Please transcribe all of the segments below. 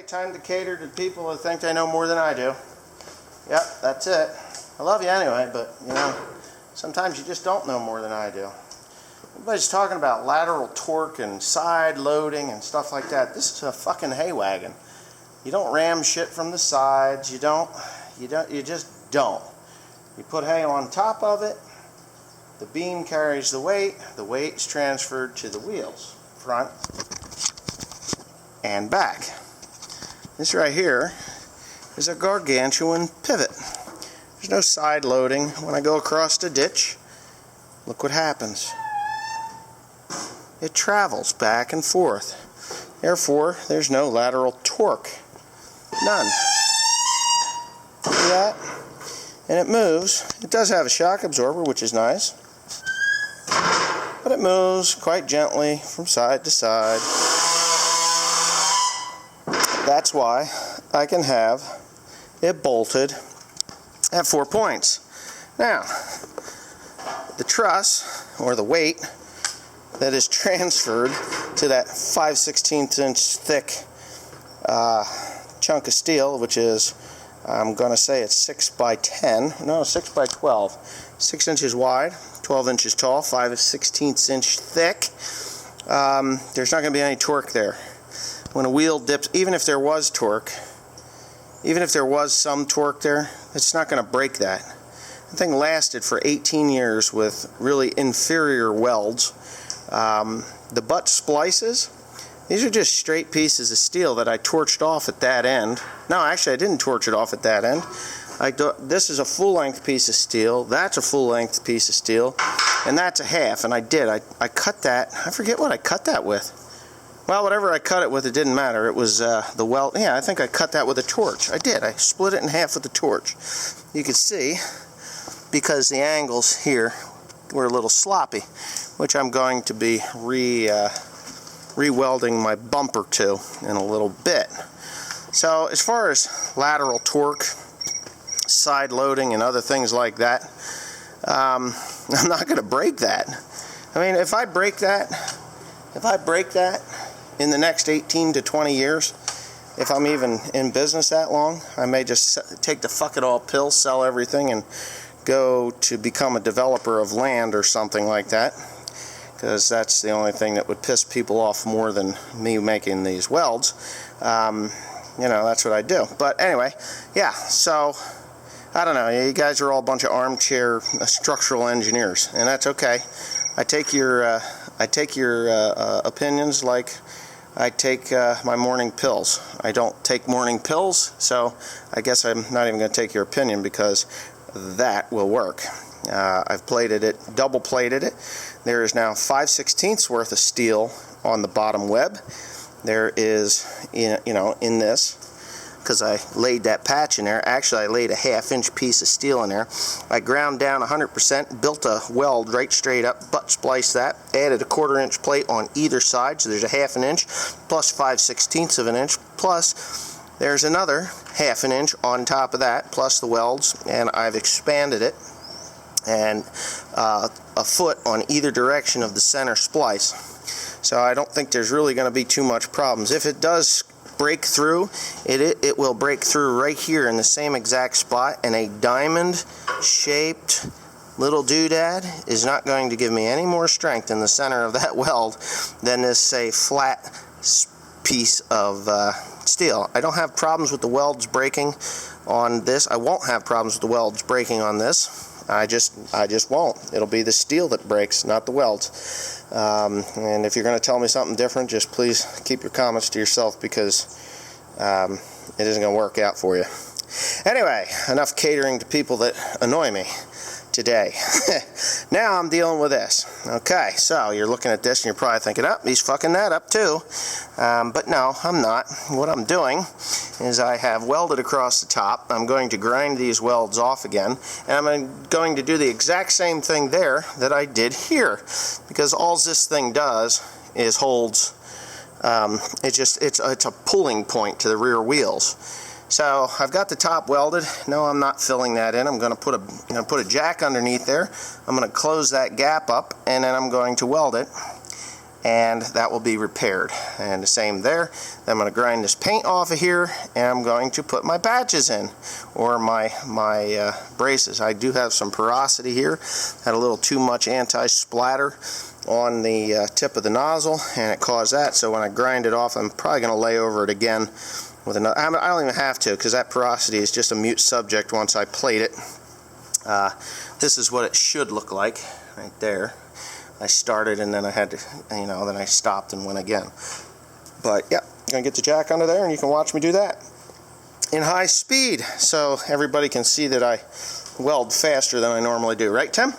time to cater to people who think they know more than I do. Yep, that's it. I love you anyway, but, you know, sometimes you just don't know more than I do. Everybody's talking about lateral torque and side loading and stuff like that. This is a fucking hay wagon. You don't ram shit from the sides. You just don't. You put hay on top of it. The beam carries the weight. The weight is transferred to the wheels, front and back. This right here is a gargantuan pivot. There's no side loading. When I go across the ditch, look what happens. It travels back and forth. Therefore, there's no lateral torque. None. See that? And it moves. It does have a shock absorber, which is nice. But it moves quite gently from side to side. That's why I can have it bolted at 4 points. Now, the truss, or the weight, that is transferred to that 5/16 inch thick chunk of steel, which is, I'm going to say it's 6 by 10, no, 6 by 12. 6 inches wide, 12 inches tall, 5/16 inch thick. There's not going to be any torque there. When a wheel dips, even if there was torque, even if there was some torque there, it's not going to break that. The thing lasted for 18 years with really inferior welds. The butt splices, these are just straight pieces of steel that I torched off at that end. No, actually I didn't torch it off at that end. This is a full-length piece of steel, that's a full-length piece of steel, and that's a half, and I cut that, I forget what I cut that with. Well, whatever I cut it with, it didn't matter. It was the weld. Yeah, I think I cut that with a torch. I did. I split it in half with a torch. You can see, because the angles here were a little sloppy, which I'm going to be re-welding my bumper to in a little bit. So as far as lateral torque, side loading, and other things like that, I'm not going to break that. I mean, if I break that in the next 18 to 20 years, if I'm even in business that long, I may just take the fuck it all pill, sell everything, and go to become a developer of land or something like that, because that's the only thing that would piss people off more than me making these welds. You know, that's what I do. But anyway, yeah, so I don't know, you guys are all a bunch of armchair structural engineers, and that's okay. I take your opinions like I take my morning pills. I don't take morning pills, so I guess I'm not even going to take your opinion, because that will work. I've plated it, double plated it. There is now 5/16 worth of steel on the bottom web. There is, in this, because I laid that patch in there. Actually, I laid a 1/2 inch piece of steel in there. I ground down 100%, built a weld right straight up, butt spliced that, added a 1/4 inch plate on either side, so there's a 1/2 inch plus 5/16 of an inch, plus there's another 1/2 inch on top of that, plus the welds, and I've expanded it, and a foot on either direction of the center splice. So I don't think there's really going to be too much problems. If it does break through, it will break through right here in the same exact spot, and a diamond shaped little doodad is not going to give me any more strength in the center of that weld than this, say, flat piece of steel. I don't have problems with the welds breaking on this. I won't have problems with the welds breaking on this. I just won't. It'll be the steel that breaks, not the welds. And if you're going to tell me something different, just please keep your comments to yourself, because it isn't going to work out for you. Anyway, enough catering to people that annoy me today. Now I'm dealing with this. Okay, so you're looking at this and you're probably thinking, oh, he's fucking that up too. But no, I'm not. What I'm doing is I have welded across the top. I'm going to grind these welds off again, and I'm going to do the exact same thing there that I did here, because all this thing does is holds, it's a pulling point to the rear wheels. So I've got the top welded. No, I'm not filling that in. I'm going to put a jack underneath there. I'm going to close that gap up, and then I'm going to weld it. and that will be repaired. And the same there. I'm going to grind this paint off of here, and I'm going to put my patches in, or my braces. I do have some porosity here. Had a little too much anti-splatter on the tip of the nozzle, and it caused that. So when I grind it off, I'm probably going to lay over it again with another. I don't even have to, because that porosity is just a mute subject once I plate it. This is what it should look like right there. I started and then I had to, then I stopped and went again. But yeah, I'm going to get the jack under there and you can watch me do that in high speed so everybody can see that I weld faster than I normally do. Right, Tim?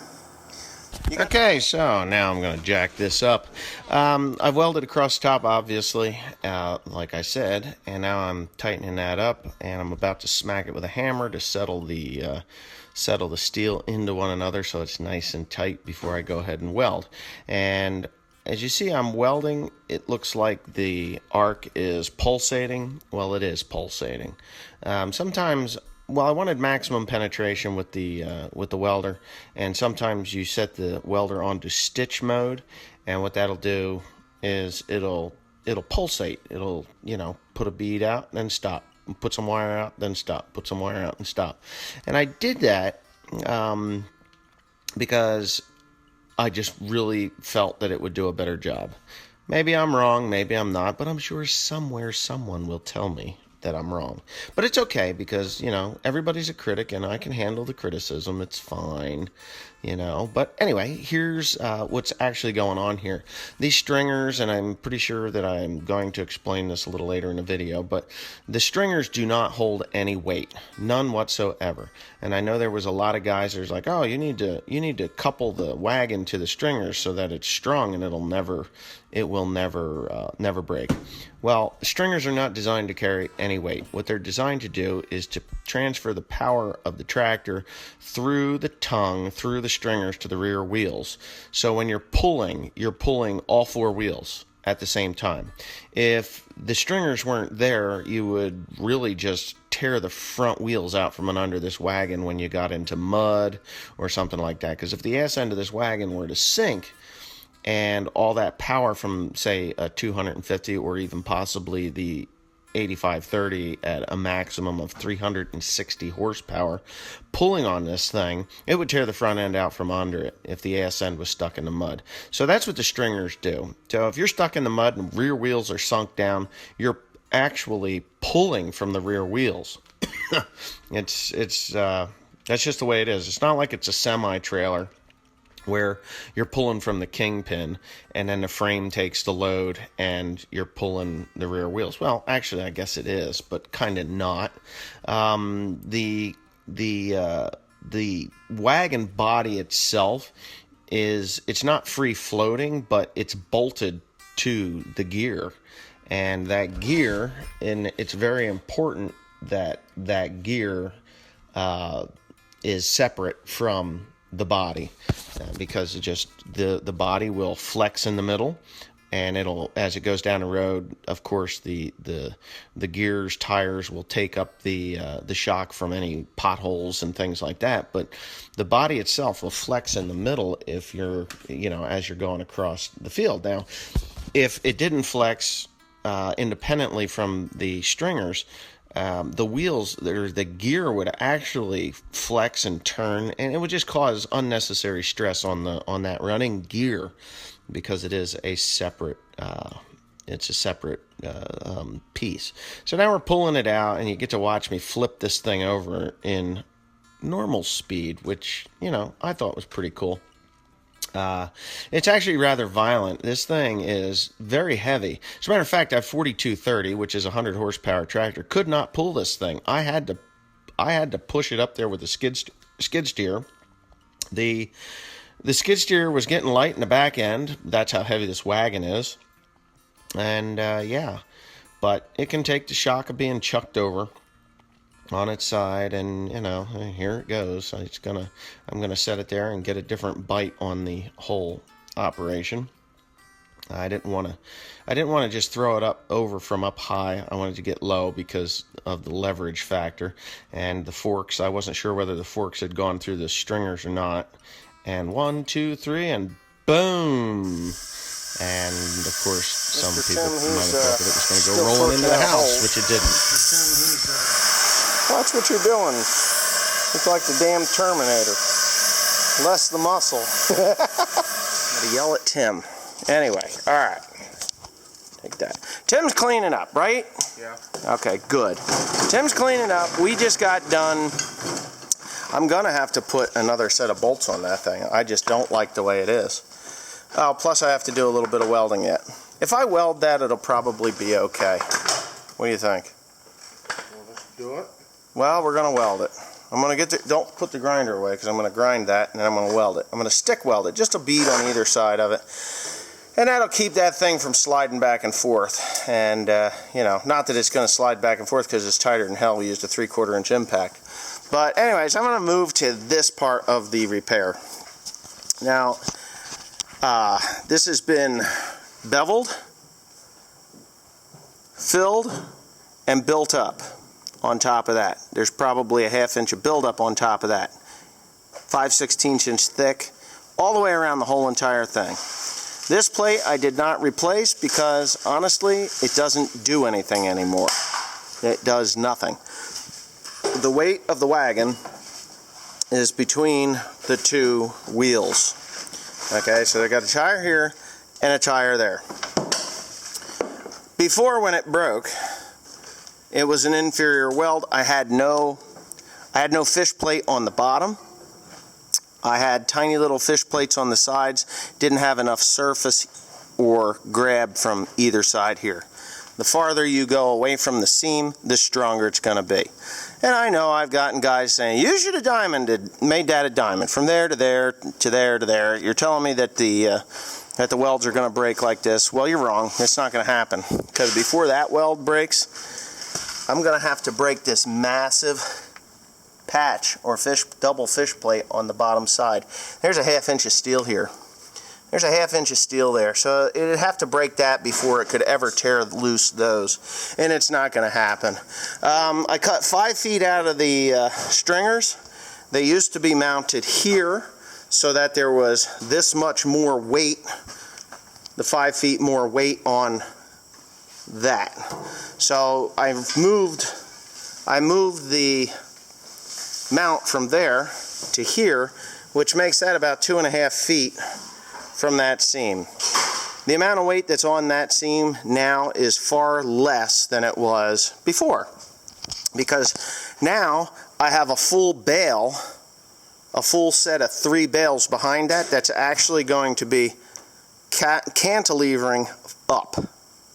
Okay, so now I'm going to jack this up. I've welded across the top, obviously, like I said, and now I'm tightening that up, and I'm about to smack it with a hammer to settle the steel into one another so it's nice and tight before I go ahead and weld. And as you see, I'm welding. It looks like the arc is pulsating. Well, it is pulsating. Sometimes, well, I wanted maximum penetration with the welder, and sometimes you set the welder onto stitch mode, and what that'll do is it'll pulsate. It'll put a bead out, then stop. Put some wire out, then stop. Put some wire out, and stop. And I did that because I just really felt that it would do a better job. Maybe I'm wrong, maybe I'm not, but I'm sure somewhere someone will tell me that I'm wrong. But it's okay because, everybody's a critic and I can handle the criticism. It's fine, But anyway, here's what's actually going on here. These stringers, and I'm pretty sure that I'm going to explain this a little later in the video, but the stringers do not hold any weight, none whatsoever. And I know there was a lot of guys that was like, oh, you need to couple the wagon to the stringers so that it's strong and it will never break. Well, stringers are not designed to carry any weight. What they're designed to do is to transfer the power of the tractor through the tongue, through the stringers to the rear wheels. So when you're pulling all four wheels at the same time. If the stringers weren't there, you would really just tear the front wheels out from under this wagon when you got into mud or something like that. Because if the ass end of this wagon were to sink, and all that power from, say, a 250 or even possibly the 8530 at a maximum of 360 horsepower pulling on this thing, it would tear the front end out from under it if the ass end was stuck in the mud. So that's what the stringers do. So if you're stuck in the mud and rear wheels are sunk down, you're actually pulling from the rear wheels. That's just the way it is. It's not like it's a semi-trailer where you're pulling from the kingpin and then the frame takes the load and you're pulling the rear wheels. Well, actually, I guess it is, but kind of not. The wagon body itself it's not free floating, but it's bolted to the gear. And that gear, and it's very important that that gear is separate from the body, because it just the body will flex in the middle, and it'll, as it goes down the road, of course the gears, tires will take up the shock from any potholes and things like that, but the body itself will flex in the middle if you're as you're going across the field. Now if it didn't flex independently from the stringers, the wheels, the gear would actually flex and turn, and it would just cause unnecessary stress on that running gear, because it is a separate piece. So now we're pulling it out, and you get to watch me flip this thing over in normal speed, which I thought was pretty cool. It's actually rather violent. This thing is very heavy. As a matter of fact, I have 4230, which is a 100 horsepower tractor. Could not pull this thing. I had to push it up there with the skid steer. The skid steer was getting light in the back end. That's how heavy this wagon is. And yeah, but it can take the shock of being chucked over on its side, and here it goes. I'm gonna set it there and get a different bite on the whole operation. I didn't want to just throw it over from up high. I wanted to get low because of the leverage factor, and the forks. I wasn't sure whether the forks had gone through the stringers or not. And 1, 2, 3, and boom! And of course, some people might have thought that it was going to go rolling into the house, which it didn't. Watch what you're doing. It's like the damn Terminator. Less the muscle. Gotta yell at Tim. Anyway, all right. Take that. Tim's cleaning up, right? Yeah. Okay, good. Tim's cleaning up. We just got done. I'm gonna have to put another set of bolts on that thing. I just don't like the way it is. Oh, plus I have to do a little bit of welding yet. If I weld that, it'll probably be okay. What do you think? Well, let's do it. Well, we're gonna weld it. I'm gonna get the, don't put the grinder away because I'm gonna grind that and then I'm gonna weld it. I'm gonna stick weld it, just a bead on either side of it. And that'll keep that thing from sliding back and forth. And, you know, not that it's gonna slide back and forth because it's tighter than hell. We used a 3/4 inch impact. But anyways, I'm gonna move to this part of the repair. Now, this has been beveled, filled, and built up on top of that. There's probably a 1/2 inch of buildup on top of that. 5/16 inch thick, all the way around the whole entire thing. This plate I did not replace because, honestly, it doesn't do anything anymore. It does nothing. The weight of the wagon is between the two wheels. Okay, so they got a tire here and a tire there. Before, when it broke, it was an inferior weld. I had no fish plate on the bottom. I had tiny little fish plates on the sides. Didn't have enough surface or grab from either side here. The farther you go away from the seam, the stronger it's going to be. And I know I've gotten guys saying, you should have made that a diamond. From there to there, to there to there. You're telling me that the welds are going to break like this. Well, you're wrong. It's not going to happen. Because before that weld breaks, I'm going to have to break this massive patch or double fish plate on the bottom side. There's a 1/2 inch of steel here. There's a 1/2 inch of steel there, so it'd have to break that before it could ever tear loose those, and it's not going to happen. I cut 5 feet out of the stringers. They used to be mounted here so that there was this much more weight, the 5 feet more weight on that. So I moved the mount from there to here, which makes that about 2.5 feet from that seam. The amount of weight that's on that seam now is far less than it was before, because now I have a full bale, a full set of 3 bales behind that that's actually going to be cantilevering up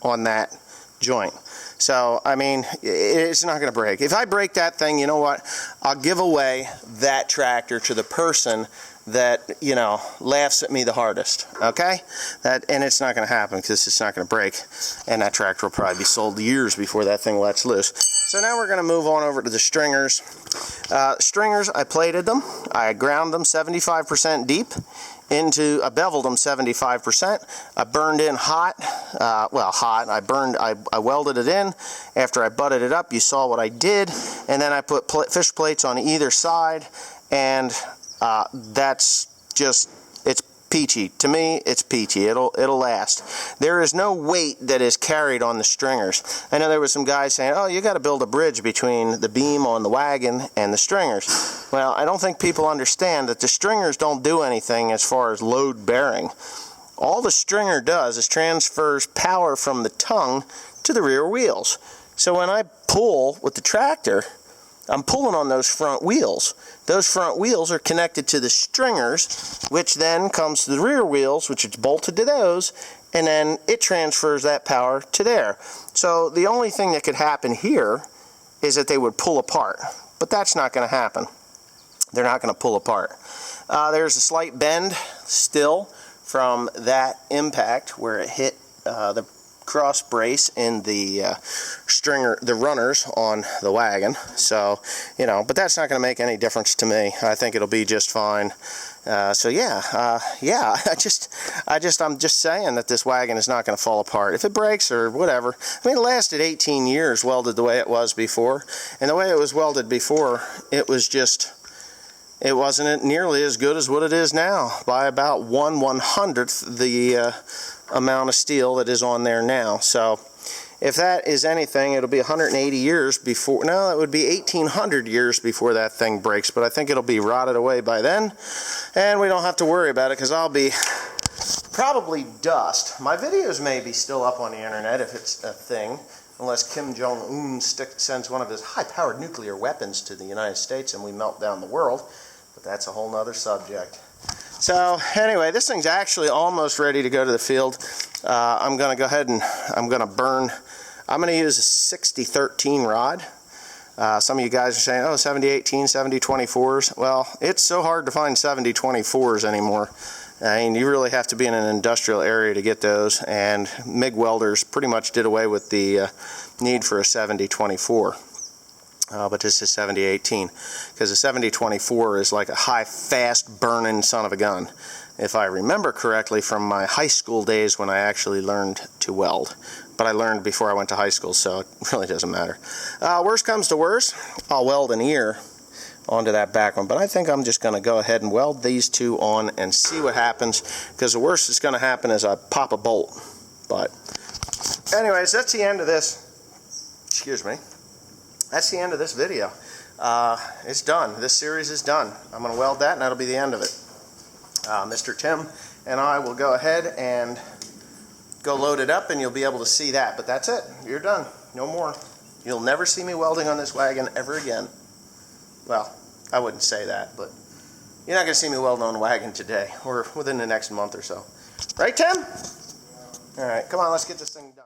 on that joint. So, I mean, it's not going to break. If I break that thing, you know what? I'll give away that tractor to the person that, you know, laughs at me the hardest, okay? And it's not going to happen because it's not going to break. And that tractor will probably be sold years before that thing lets loose. So now we're going to move on over to the stringers. Stringers, I plated them. I ground them 75% deep. I beveled them 75%. I burned in hot. I welded it in. After I butted it up, you saw what I did. And then I put fish plates on either side. And that's just, it's peachy. To me, it's peachy. It'll last. There is no weight that is carried on the stringers. I know there was some guys saying, oh, you got to build a bridge between the beam on the wagon and the stringers. Well, I don't think people understand that the stringers don't do anything as far as load bearing. All the stringer does is transfers power from the tongue to the rear wheels. So when I pull with the tractor, I'm pulling on those front wheels. Those front wheels are connected to the stringers, which then comes to the rear wheels, which is bolted to those, and then it transfers that power to there. So the only thing that could happen here is that they would pull apart, but that's not going to happen. They're not going to pull apart. There's a slight bend still from that impact where it hit the cross brace in the the runners on the wagon. So, you know, but that's not going to make any difference to me. I think it'll be just fine. So yeah, I'm just saying that this wagon is not going to fall apart. If it breaks or whatever, I mean, it lasted 18 years welded the way it was before, and the way it was welded before, it wasn't nearly as good as what it is now by about 1/100th amount of steel that is on there now. So if that is anything, it'll be 180 years before, no, it would be 1800 years before that thing breaks, but I think it'll be rotted away by then, and we don't have to worry about it because I'll be probably dust. My videos may be still up on the internet if it's a thing, unless Kim Jong-un sends one of his high-powered nuclear weapons to the United States and we melt down the world, but that's a whole nother subject. So anyway, this thing's actually almost ready to go to the field. I'm going to go ahead and I'm going to use a 60-13 rod. Some of you guys are saying, oh, 70-18, 70-24s. Well, it's so hard to find 70-24s anymore. I mean, you really have to be in an industrial area to get those, and MIG welders pretty much did away with the need for a 70-24. But this is 70-18, because a 70-24 is like a high, fast burning son of a gun, if I remember correctly from my high school days when I actually learned to weld. But I learned before I went to high school, so it really doesn't matter. Worst comes to worst, I'll weld an ear onto that back one, but I think I'm just going to go ahead and weld these two on and see what happens, because the worst that's going to happen is I pop a bolt. But anyways, that's the end of this. Excuse me. That's the end of this video. It's done. This series is done. I'm going to weld that, and that'll be the end of it. Mr. Tim and I will go ahead and go load it up, and you'll be able to see that. But that's it. You're done. No more. You'll never see me welding on this wagon ever again. Well, I wouldn't say that, but you're not going to see me welding on a wagon today or within the next month or so. Right, Tim? All right, come on, let's get this thing done.